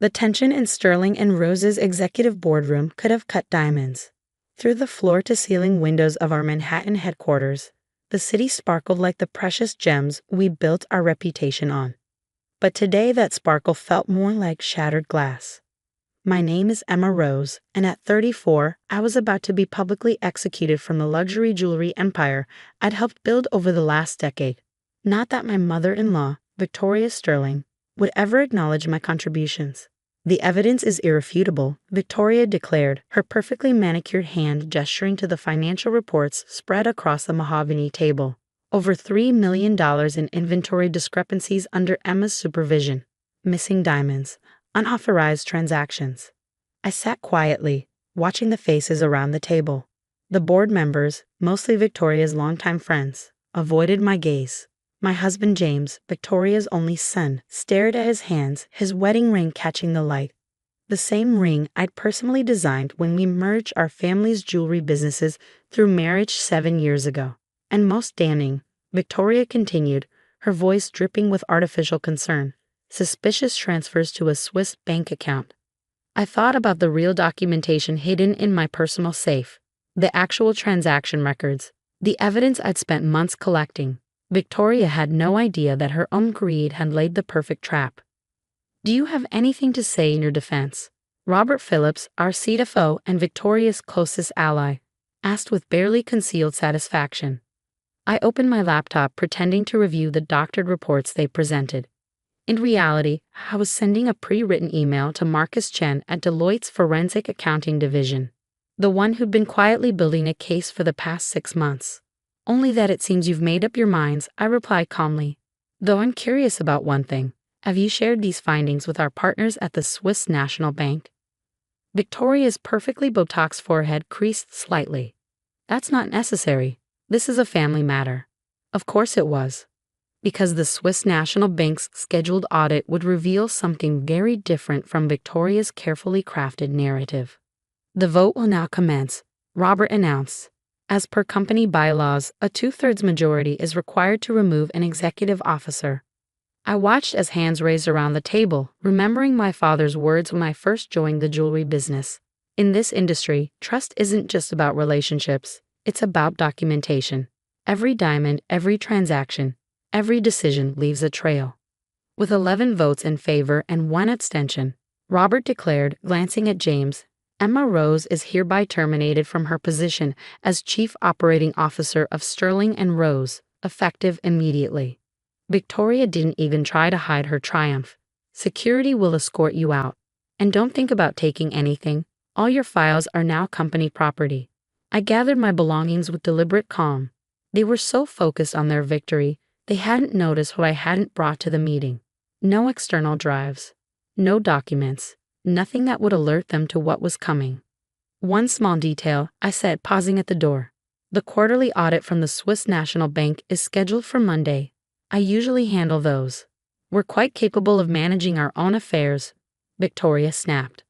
The tension in Sterling and Rose's executive boardroom could have cut diamonds. Through the floor-to-ceiling windows of our Manhattan headquarters, the city sparkled like the precious gems we built our reputation on. But today that sparkle felt more like shattered glass. My name is Emma Rose, and at 34, I was about to be publicly executed from the luxury jewelry empire I'd helped build over the last decade. Not that my mother-in-law, Victoria Sterling, would ever acknowledge my contributions. The evidence is irrefutable, Victoria declared, her perfectly manicured hand gesturing to the financial reports spread across the mahogany table. Over $3 million in inventory discrepancies under Emma's supervision. Missing diamonds. Unauthorized transactions. I sat quietly, watching the faces around the table. The board members, mostly Victoria's longtime friends, avoided my gaze. My husband James, Victoria's only son, stared at his hands, his wedding ring catching the light. The same ring I'd personally designed when we merged our family's jewelry businesses through marriage 7 years ago. And most damning, Victoria continued, her voice dripping with artificial concern. Suspicious transfers to a Swiss bank account. I thought about the real documentation hidden in my personal safe, the actual transaction records, the evidence I'd spent months collecting. Victoria had no idea that her own greed had laid the perfect trap. Do you have anything to say in your defense? Robert Phillips, our CFO and Victoria's closest ally, asked with barely concealed satisfaction. I opened my laptop pretending to review the doctored reports they presented. In reality, I was sending a pre-written email to Marcus Chen at Deloitte's Forensic Accounting Division, the one who'd been quietly building a case for the past 6 months. Only that it seems you've made up your minds, I replied calmly. Though I'm curious about one thing. Have you shared these findings with our partners at the Swiss National Bank? Victoria's perfectly Botox forehead creased slightly. That's not necessary. This is a family matter. Of course it was. Because the Swiss National Bank's scheduled audit would reveal something very different from Victoria's carefully crafted narrative. The vote will now commence, Robert announced. As per company bylaws, a 2/3 majority is required to remove an executive officer. I watched as hands raised around the table, remembering my father's words when I first joined the jewelry business. In this industry, trust isn't just about relationships, it's about documentation. Every diamond, every transaction, every decision leaves a trail. With 11 votes in favor and 1 abstention, Robert declared, glancing at James, Emma Rose is hereby terminated from her position as Chief Operating Officer of Sterling and Rose, effective immediately. Victoria didn't even try to hide her triumph. Security will escort you out. And don't think about taking anything. All your files are now company property. I gathered my belongings with deliberate calm. They were so focused on their victory, they hadn't noticed what I hadn't brought to the meeting. No external drives. No documents. Nothing that would alert them to what was coming. One small detail, I said, pausing at the door. The quarterly audit from the Swiss National Bank is scheduled for Monday. I usually handle those. We're quite capable of managing our own affairs, Victoria snapped.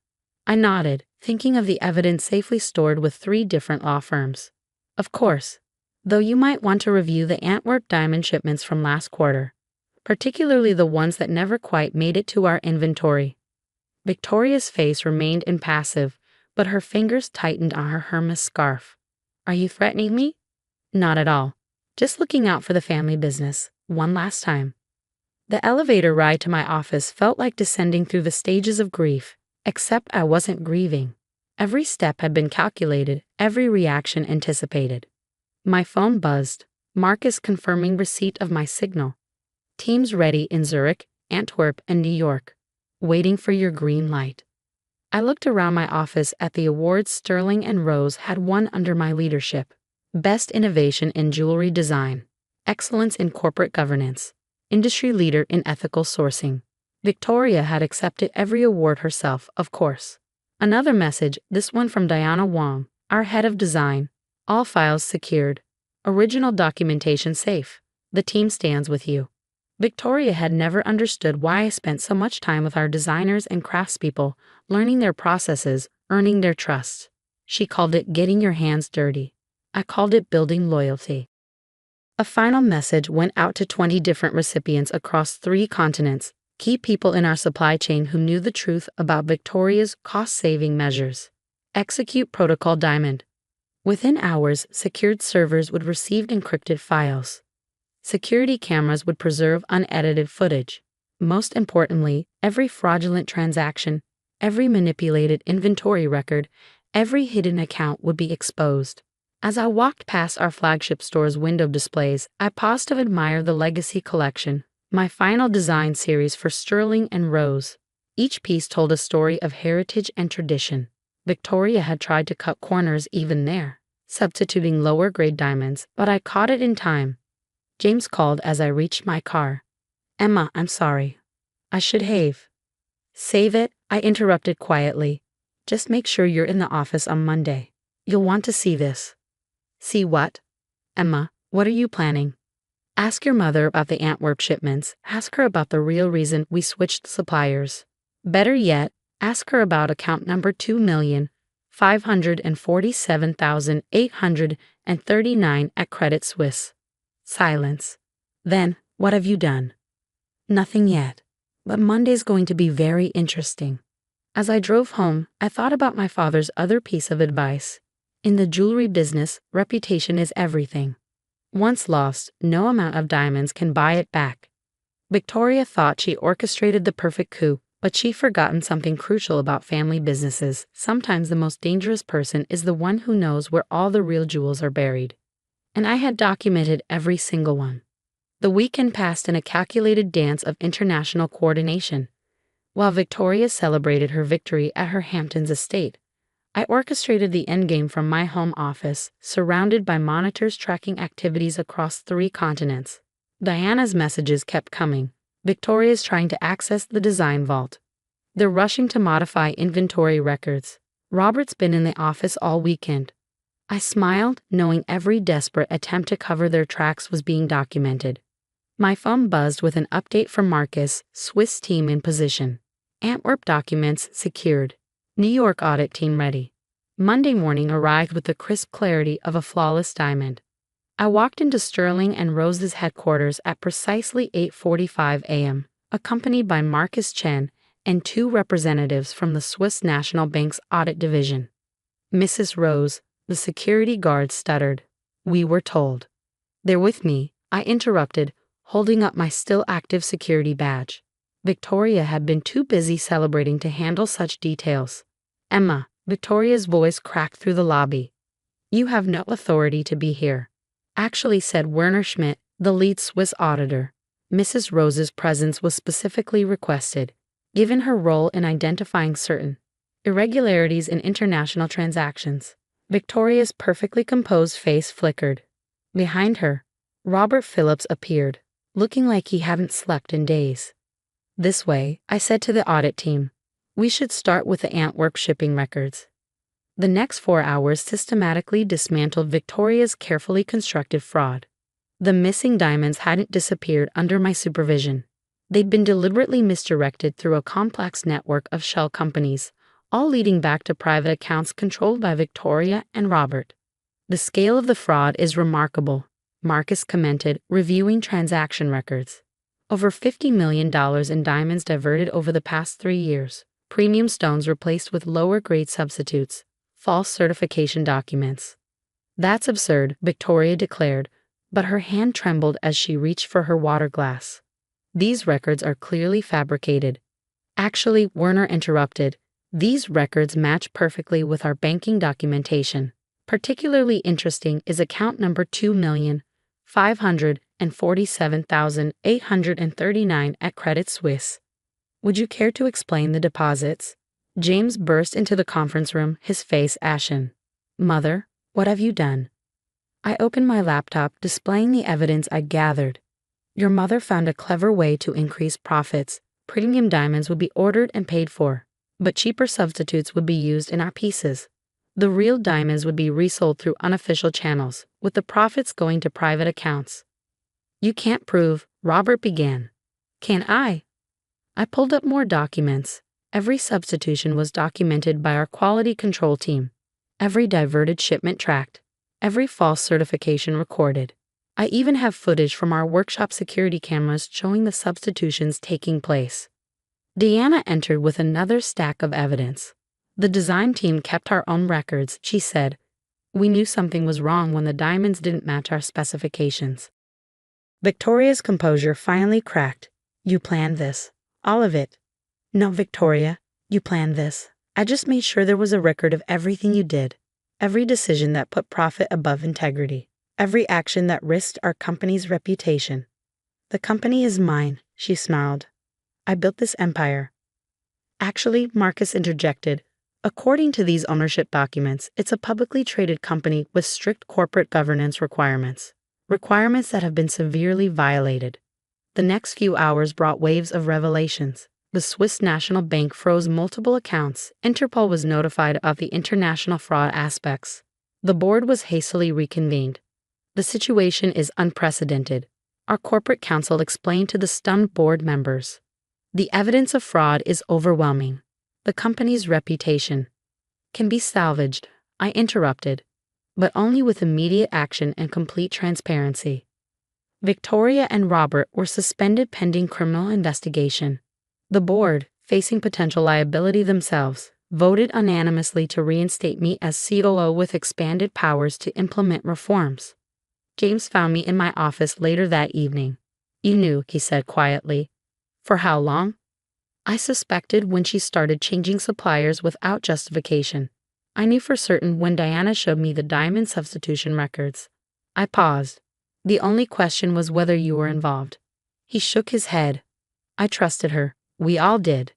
I nodded, thinking of the evidence safely stored with 3 different law firms. Of course. Though you might want to review the Antwerp diamond shipments from last quarter, particularly the ones that never quite made it to our inventory. Victoria's face remained impassive, but her fingers tightened on her Hermes scarf. Are you threatening me? Not at all. Just looking out for the family business, one last time. The elevator ride to my office felt like descending through the stages of grief, except I wasn't grieving. Every step had been calculated, every reaction anticipated. My phone buzzed, Marcus confirming receipt of my signal. Teams ready in Zurich, Antwerp, and New York. Waiting for your green light. I looked around my office at the awards Sterling and Rose had won under my leadership. Best Innovation in Jewelry Design. Excellence in Corporate Governance. Industry Leader in Ethical Sourcing. Victoria had accepted every award herself, of course. Another message, this one from Diana Wong, our head of design. All files secured. Original documentation safe. The team stands with you. Victoria had never understood why I spent so much time with our designers and craftspeople, learning their processes, earning their trust. She called it getting your hands dirty. I called it building loyalty. A final message went out to 20 different recipients across 3 continents. Key people in our supply chain who knew the truth about Victoria's cost-saving measures. Execute Protocol Diamond. Within hours, secured servers would receive encrypted files. Security cameras would preserve unedited footage. Most importantly, every fraudulent transaction, every manipulated inventory record, every hidden account would be exposed. As I walked past our flagship store's window displays, I paused to admire the Legacy Collection, my final design series for Sterling and Rose. Each piece told a story of heritage and tradition. Victoria had tried to cut corners even there, substituting lower-grade diamonds, but I caught it in time. James called as I reached my car. "Emma, I'm sorry. I should have." "Save it," I interrupted quietly. "Just make sure you're in the office on Monday. You'll want to see this." "See what?" "Emma, what are you planning?" "Ask your mother about the Antwerp shipments. Ask her about the real reason we switched suppliers. Better yet, ask her about account number 2,547,839 at Credit Suisse." Silence. "Then, what have you done?" "Nothing yet. But Monday's going to be very interesting." As I drove home, I thought about my father's other piece of advice. In the jewelry business, reputation is everything. Once lost, no amount of diamonds can buy it back. Victoria thought she orchestrated the perfect coup, but she'd forgotten something crucial about family businesses. Sometimes the most dangerous person is the one who knows where all the real jewels are buried. And I had documented every single one. The weekend passed in a calculated dance of international coordination. While Victoria celebrated her victory at her Hamptons estate, I orchestrated the endgame from my home office, surrounded by monitors tracking activities across 3 continents. Diana's messages kept coming. Victoria's trying to access the design vault. They're rushing to modify inventory records. Robert's been in the office all weekend. I smiled, knowing every desperate attempt to cover their tracks was being documented. My phone buzzed with an update from Marcus, Swiss team in position. Antwerp documents secured. New York audit team ready. Monday morning arrived with the crisp clarity of a flawless diamond. I walked into Sterling and Rose's headquarters at precisely 8:45 a.m., accompanied by Marcus Chen and 2 representatives from the Swiss National Bank's audit division. "Mrs. Rose," the security guard stuttered. "We were told." "They're with me," I interrupted, holding up my still-active security badge. Victoria had been too busy celebrating to handle such details. "Emma," Victoria's voice cracked through the lobby. "You have no authority to be here," actually said Werner Schmidt, the lead Swiss auditor. Mrs. Rose's presence was specifically requested, given her role in identifying certain irregularities in international transactions. Victoria's perfectly composed face flickered. Behind her, Robert Phillips appeared, looking like he hadn't slept in days. "This way," I said to the audit team. "We should start with the Antwerp shipping records." The next 4 hours systematically dismantled Victoria's carefully constructed fraud. The missing diamonds hadn't disappeared under my supervision. They'd been deliberately misdirected through a complex network of shell companies, all leading back to private accounts controlled by Victoria and Robert. "The scale of the fraud is remarkable," Marcus commented, reviewing transaction records. "Over $50 million in diamonds diverted over the past 3 years. Premium stones replaced with lower-grade substitutes. False certification documents." "That's absurd," Victoria declared, but her hand trembled as she reached for her water glass. "These records are clearly fabricated." "Actually," Werner interrupted, "these records match perfectly with our banking documentation. Particularly interesting is account number 2,547,839 at Credit Suisse. Would you care to explain the deposits?" James burst into the conference room, his face ashen. "Mother, what have you done?" I opened my laptop, displaying the evidence I gathered. "Your mother found a clever way to increase profits. Premium diamonds would be ordered and paid for, but cheaper substitutes would be used in our pieces. The real diamonds would be resold through unofficial channels, with the profits going to private accounts." "You can't prove," Robert began. "Can I?" I pulled up more documents. Every substitution was documented by our quality control team. Every diverted shipment tracked. Every false certification recorded. I even have footage from our workshop security cameras showing the substitutions taking place. Deanna entered with another stack of evidence. The design team kept our own records, she said. We knew something was wrong when the diamonds didn't match our specifications. Victoria's composure finally cracked. You planned this. All of it. No, Victoria, you planned this. I just made sure there was a record of everything you did. Every decision that put profit above integrity. Every action that risked our company's reputation. The company is mine, she snarled. I built this empire. Actually, Marcus interjected, according to these ownership documents, it's a publicly traded company with strict corporate governance requirements. Requirements that have been severely violated. The next few hours brought waves of revelations. The Swiss National Bank froze multiple accounts. Interpol was notified of the international fraud aspects. The board was hastily reconvened. The situation is unprecedented, our corporate counsel explained to the stunned board members. The evidence of fraud is overwhelming. The company's reputation can be salvaged, I interrupted, but only with immediate action and complete transparency. Victoria and Robert were suspended pending criminal investigation. The board, facing potential liability themselves, voted unanimously to reinstate me as COO with expanded powers to implement reforms. James found me in my office later that evening. You knew, he said quietly. For how long? I suspected when she started changing suppliers without justification. I knew for certain when Diana showed me the diamond substitution records. I paused. The only question was whether you were involved. He shook his head. I trusted her. We all did.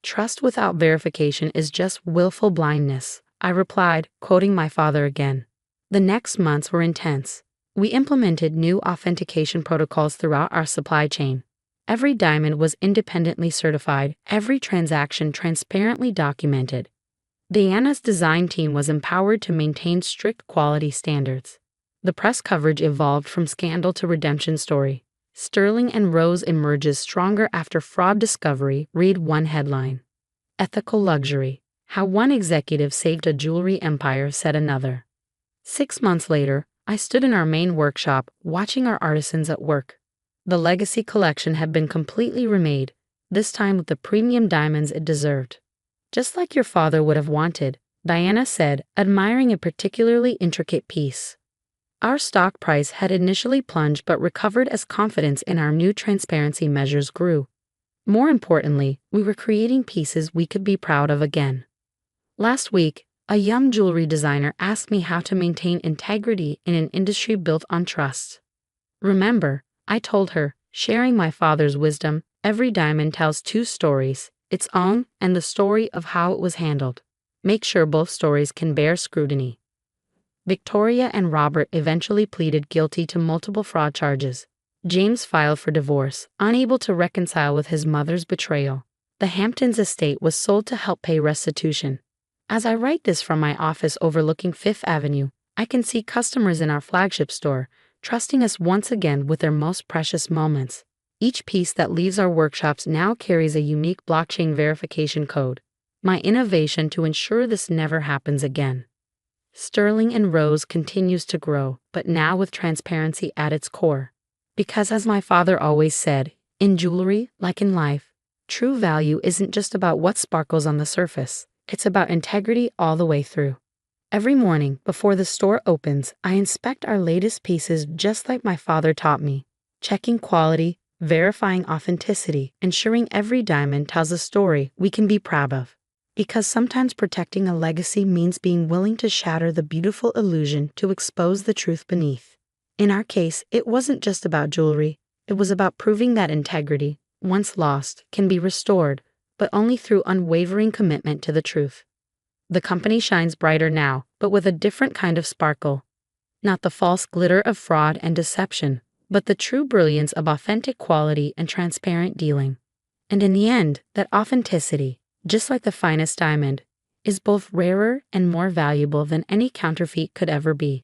Trust without verification is just willful blindness, I replied, quoting my father again. The next months were intense. We implemented new authentication protocols throughout our supply chain. Every diamond was independently certified, every transaction transparently documented. Diana's design team was empowered to maintain strict quality standards. The press coverage evolved from scandal to redemption story. Sterling and Rose emerges stronger after fraud discovery, read one headline. Ethical luxury. How one executive saved a jewelry empire, said another. 6 months later, I stood in our main workshop, watching our artisans at work. The legacy collection had been completely remade, this time with the premium diamonds it deserved. Just like your father would have wanted, Diana said, admiring a particularly intricate piece. Our stock price had initially plunged but recovered as confidence in our new transparency measures grew. More importantly, we were creating pieces we could be proud of again. Last week, a young jewelry designer asked me how to maintain integrity in an industry built on trust. Remember, I told her, sharing my father's wisdom, every diamond tells 2 stories, its own and the story of how it was handled. Make sure both stories can bear scrutiny. Victoria and Robert eventually pleaded guilty to multiple fraud charges. James filed for divorce, unable to reconcile with his mother's betrayal. The Hamptons estate was sold to help pay restitution. As I write this from my office overlooking Fifth Avenue, I can see customers in our flagship store, trusting us once again with their most precious moments. Each piece that leaves our workshops now carries a unique blockchain verification code, my innovation to ensure this never happens again. Sterling and Rose continues to grow, but now with transparency at its core. Because as my father always said, in jewelry, like in life, true value isn't just about what sparkles on the surface, it's about integrity all the way through. Every morning, before the store opens, I inspect our latest pieces just like my father taught me, checking quality, verifying authenticity, ensuring every diamond tells a story we can be proud of. Because sometimes protecting a legacy means being willing to shatter the beautiful illusion to expose the truth beneath. In our case, it wasn't just about jewelry, it was about proving that integrity, once lost, can be restored, but only through unwavering commitment to the truth. The company shines brighter now, but with a different kind of sparkle. Not the false glitter of fraud and deception, but the true brilliance of authentic quality and transparent dealing. And in the end, that authenticity, just like the finest diamond, is both rarer and more valuable than any counterfeit could ever be.